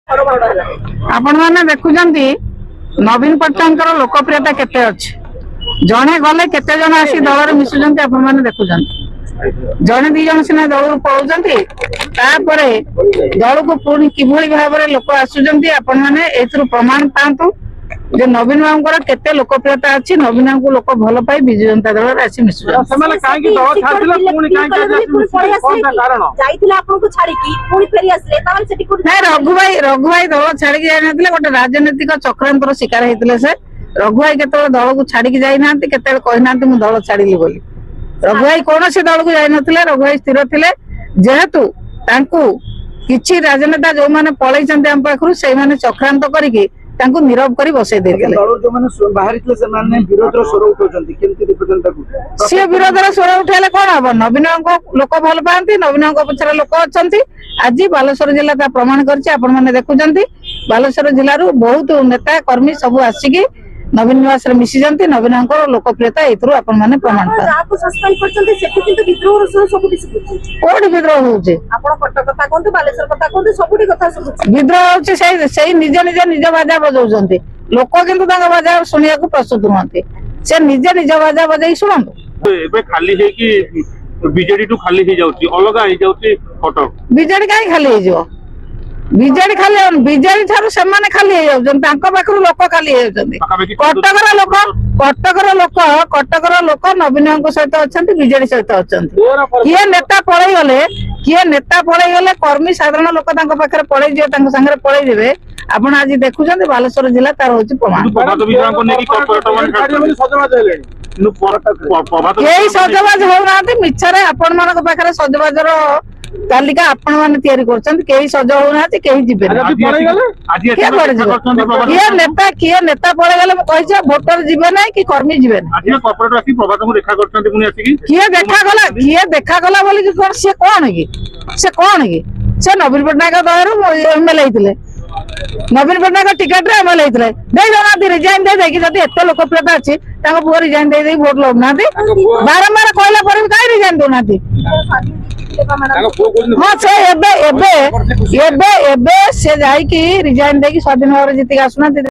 आपण मैंने देखुंती नवीन पट्टनायक लोकप्रियता केते अच्छी जड़े गले केते जन आसी दल मिशुंट आपण मैंने देखुं जड़े दी जन सीना दल पलाउंट दल को पुणी कि भाव में लोक आसुंच आपण मैंने प्रमाण पातु जे नवीन बाबू केते लोकप्रियता अच्छी नवीन बाबू लोक भल पाई बिजु जनता दल आसी मिशुंट रघु भाई दल छाड़ी जाते गोटे राजनीतिक चक्रांतर शिकार होते से रघु भाई केत दल को छाड़ी जाना कही दल छाड़ी बोली रघु भाई कौन से दल को जाते रघु भाई स्थिर थे जेहेतु किसी राजनेता जो मैंने पलैंट आम पाखु से चक्रांत करके नीरव कर बसई सी विरोधर स्वर उठेले कौन हम नवीन लोक भल पाती नवीन पचर लोक अच्छा आज बालेश्वर जिला प्रमाण कर देखुं बालेश्वर जिलूर बहुत नेता कर्मी सब आसिकी नवीन निवास मिशीजाती नवीन लोकप्रियता ये प्रमाण कौट विद्रोह होचे विद्रोह होची निज निज निज बाजा बजाउछन्ति लोक किंतु बाजा शुणा प्रस्तुत नुहति से निजे निज बाजा बजाई शुणु एबे खाली है कि बीजेडी टू खाली ही जाउची अलगा ही जाउची फोटो बीजेडी काई खाली हे जो बीजेडी खाली बीजेडी ठारू से माने खाली हे जाउछन तांको पाखरु लोक खाली हे जाउछन्ति कटकर लोक नवीन को सहित अछन्ति बीजेडी सहित अछन्ति किए नेता पळै गले कर्मी साधारण लोक तांको पाखरे पळै जे तांको संगे पळै जेबे आपण आज देखुछन्ति बालेश्वर जिला तार होची प्रमाण यही सजबाज होना मिछरे आपण मान पाखे सजबाजर तालिका आपण मैंने तैयारी कर सज होना किए नेता पड़े गले कही भोटर जीवे ना कि कर्मी जीवे किए देखा गला बोली सी कौन कि से नवीन पट्टनायक दल एमएलए होते नवीन पट्टनायक टिकेट एमएलए होते दे रिजाइन दे एत लोकप्रियता अच्छी पुओ रिजाइन दे भोट लौना बारंबार कहला पर कहीं रिजाइन दौना हाँ से रिजाइन दे स्वाधीन भाव जीत आसुना।